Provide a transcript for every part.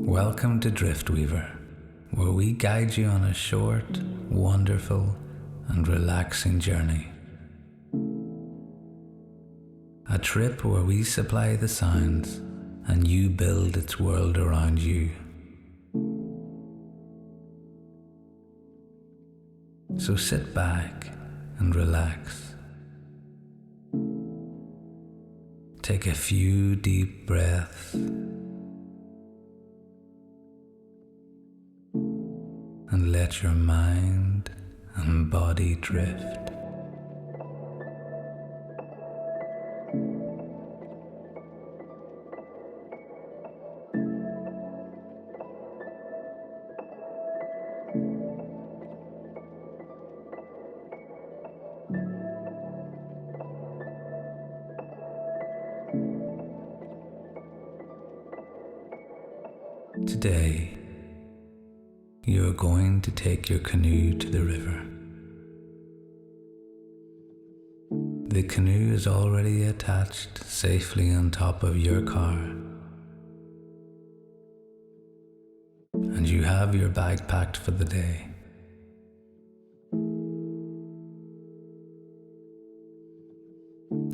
Welcome to Driftweaver, where we guide you on a short, wonderful, and relaxing journey. A trip where we supply the sounds and you build its world around you. So sit back and relax. Take a few deep breaths and let your mind and body drift. Today, you are going to take your canoe to the river. The canoe is already attached safely on top of your car, and you have your bag packed for the day.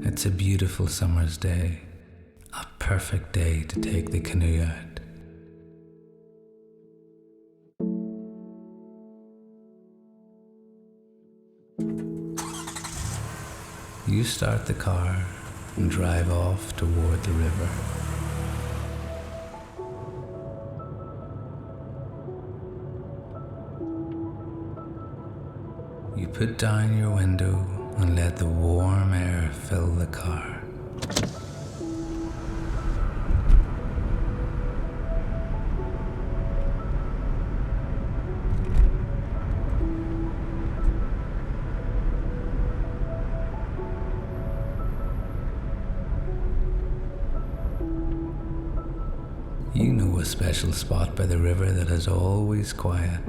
It's a beautiful summer's day, a perfect day to take the canoe out. You start the car and drive off toward the river. You put down your window and let the warm air fill the car. You know a special spot by the river that is always quiet.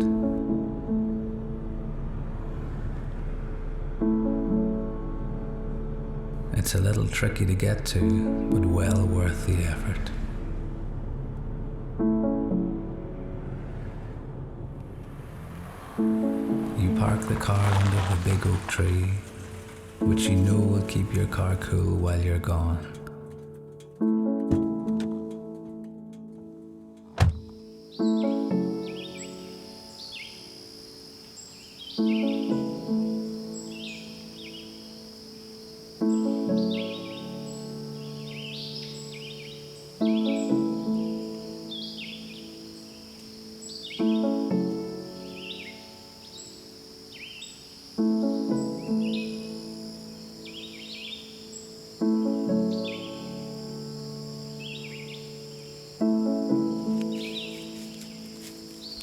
It's a little tricky to get to, but well worth the effort. You park the car under the big oak tree, which you know will keep your car cool while you're gone.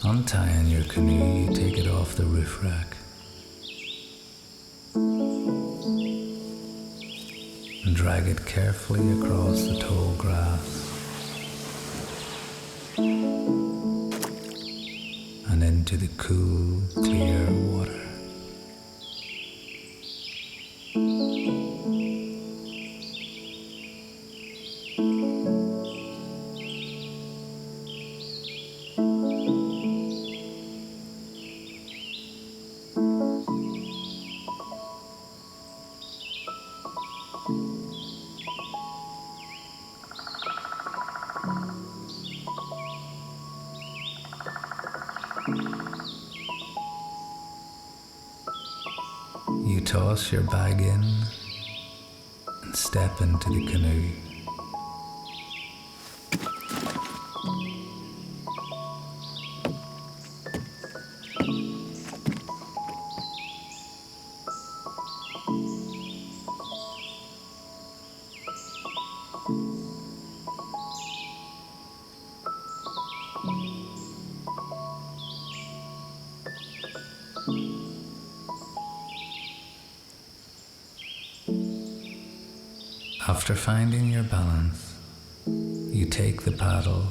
Untying your canoe, you take it off the roof rack and drag it carefully across the tall grass and into the cool, clear water. You toss your bag in and step into the canoe. After finding your balance, you take the paddle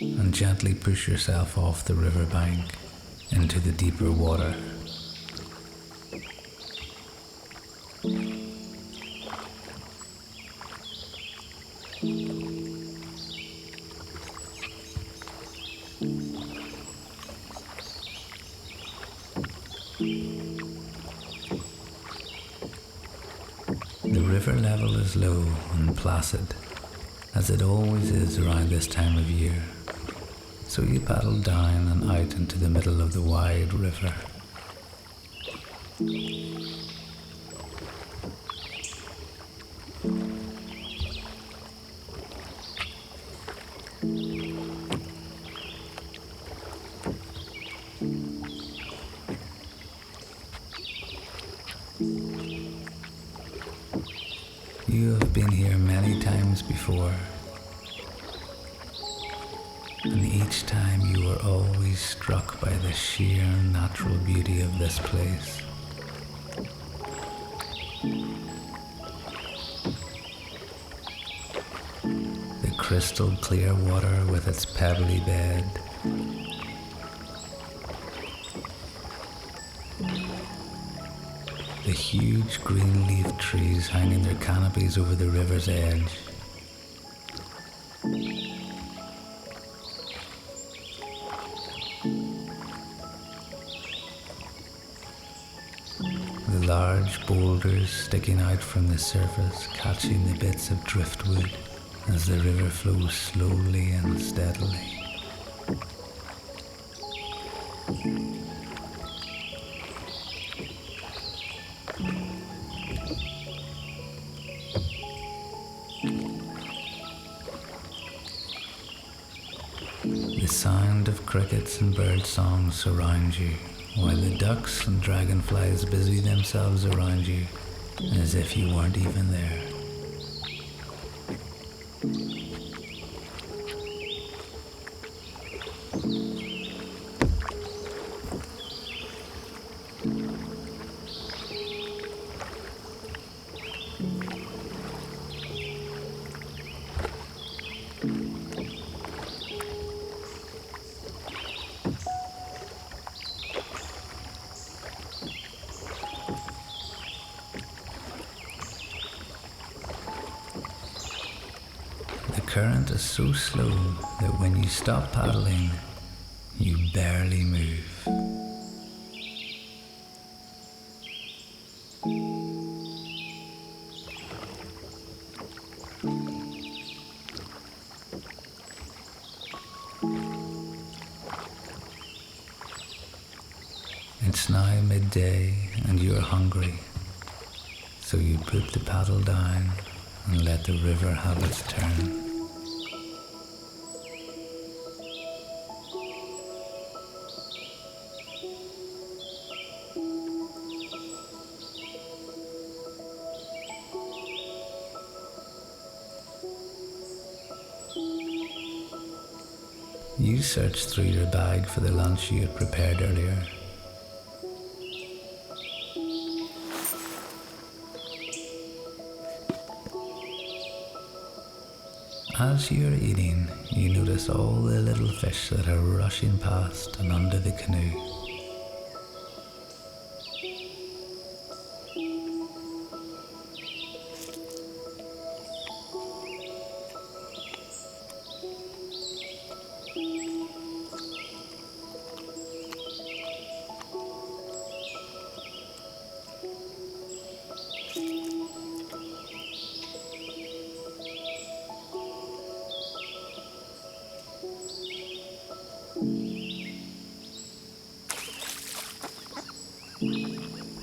and gently push yourself off the riverbank into the deeper water. river level is low and placid, as it always is around this time of year. So you paddle down and out into the middle of the wide river. You have been here many times before, and each time you were always struck by the sheer natural beauty of this place. The crystal clear water with its pebbly bed, the huge green leaf trees hanging their canopies over the river's edge, the large boulders sticking out from the surface, catching the bits of driftwood as the river flows slowly and steadily. The sound of crickets and bird songs surround you, while the ducks and dragonflies busy themselves around you as if you weren't even there. The current is so slow that when you stop paddling, you barely move. It's now midday and you are hungry, so you put the paddle down and let the river have its turn. You searched through your bag for the lunch you had prepared earlier. As you are eating, you notice all the little fish that are rushing past and under the canoe.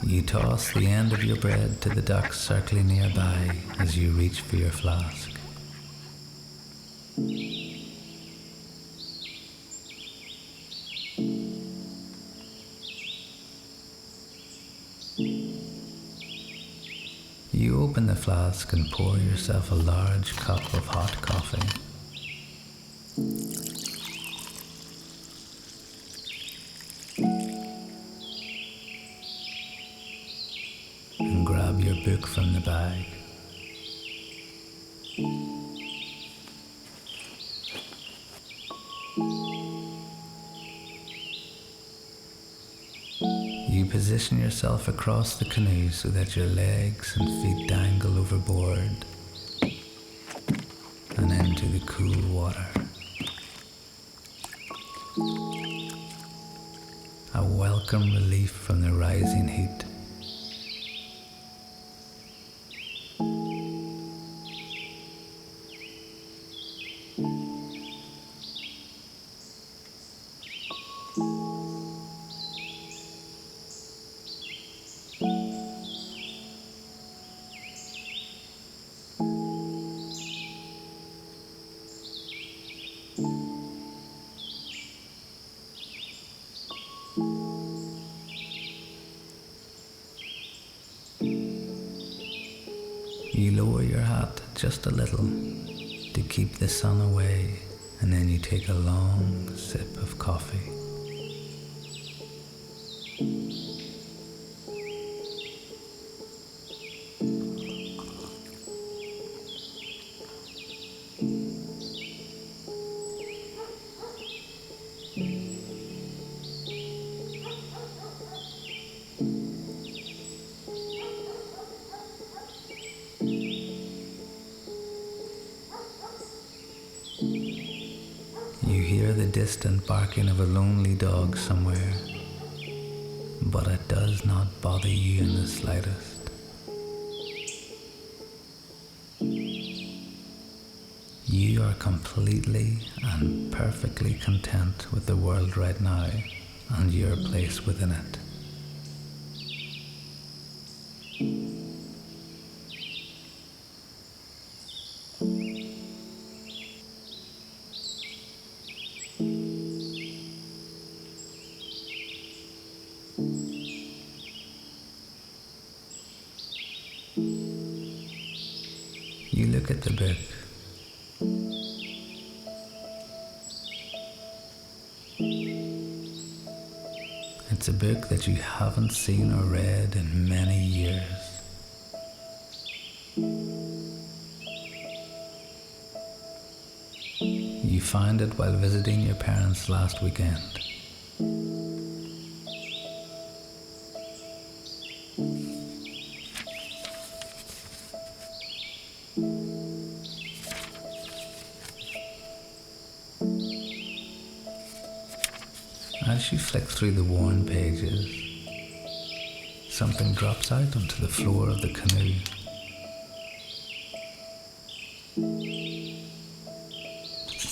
You toss the end of your bread to the ducks circling nearby as you reach for your flask. You open the flask and pour yourself a large cup of hot coffee. And grab your book from the bag. You position yourself across the canoe so that your legs and feet dangle overboard and into the cool water. A welcome relief from the rising heat. You lower your hat just a little to keep the sun away, and then you take a long sip of coffee. You hear the distant barking of a lonely dog somewhere, but it does not bother you in the slightest. You are completely and perfectly content with the world right now and your place within it. You look at the book. It's a book that you haven't seen or read in many years. You found it while visiting your parents last weekend. As you flick through the worn pages, something drops out onto the floor of the canoe.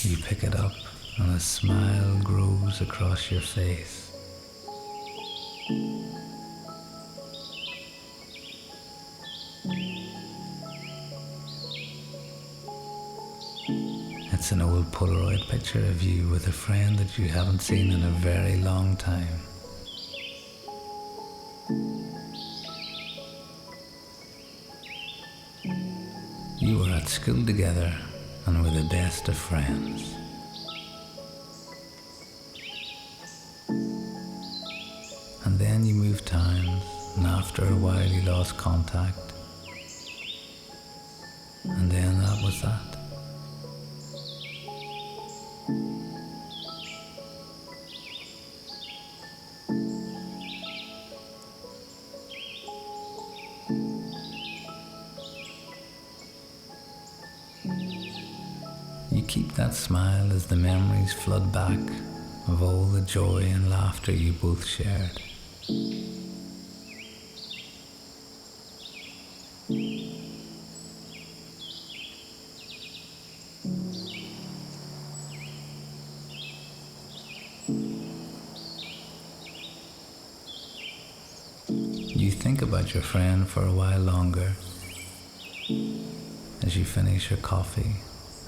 You pick it up and a smile grows across your face. It's an old Polaroid picture of you with a friend that you haven't seen in a very long time. You were at school together and were the best of friends. And then you moved towns, and after a while you lost contact. And then that was that. You keep that smile as the memories flood back of all the joy and laughter you both shared. You think about your friend for a while longer as you finish your coffee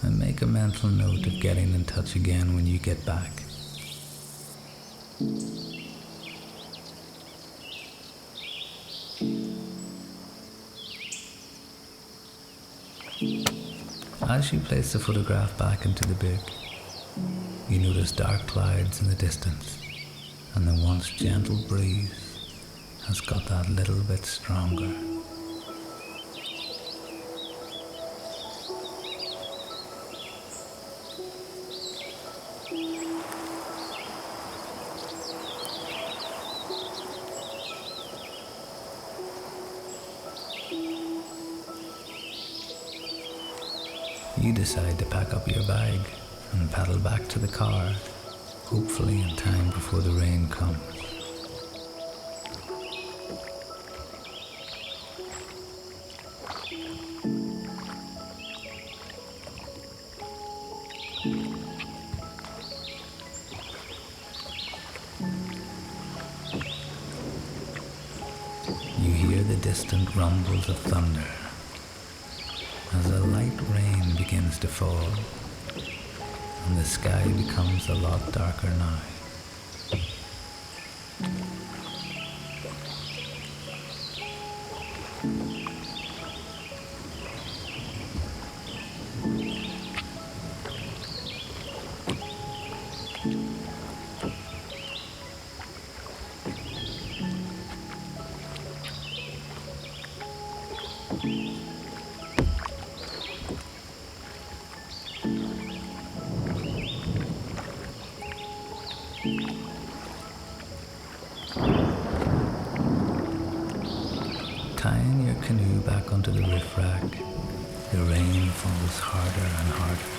and make a mental note of getting in touch again when you get back. As you place the photograph back into the book, you notice dark clouds in the distance, and the once gentle breeze has got that little bit stronger. You decide to pack up your bag and paddle back to the car, hopefully in time before the rain comes. You hear the distant rumbles of thunder as a light rain begins to fall, and the sky becomes a lot darker now. Tying your canoe back onto the riff rack, the rain falls harder and harder.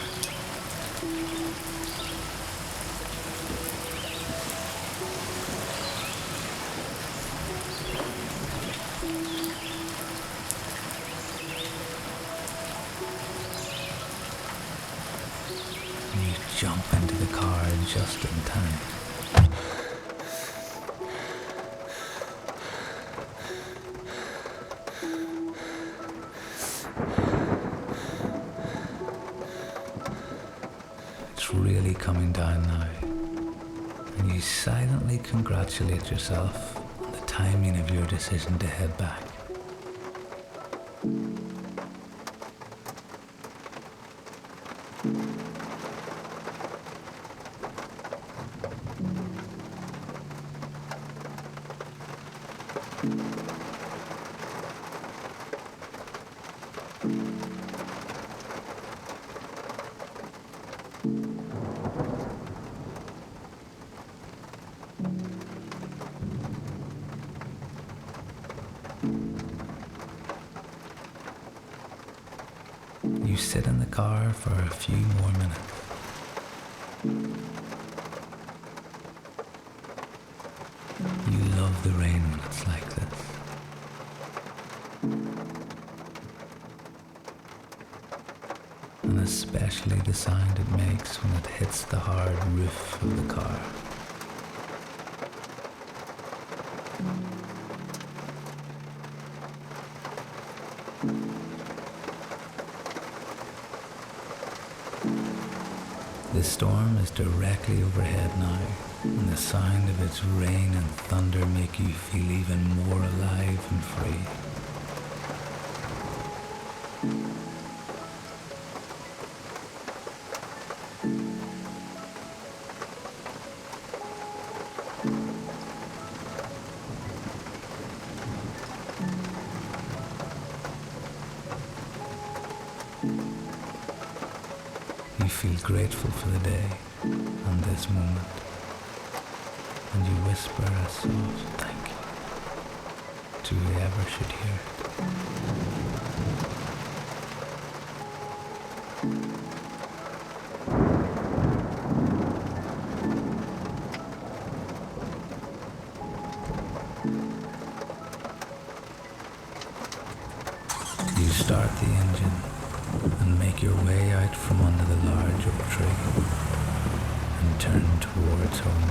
And you jump into the car just in time. It's really coming down now, and you silently congratulate yourself on the timing of your decision to head back. You sit in the car for a few more minutes. You love the rain when it's like this. And especially the sound it makes when it hits the hard roof of the car. The storm is directly overhead now, and the sound of its rain and thunder make you feel even more alive and free. You feel grateful for the day and this moment, and you whisper a soft thank you to whoever should hear it. You start the engine and make your way out from under the large oak tree and turn towards home.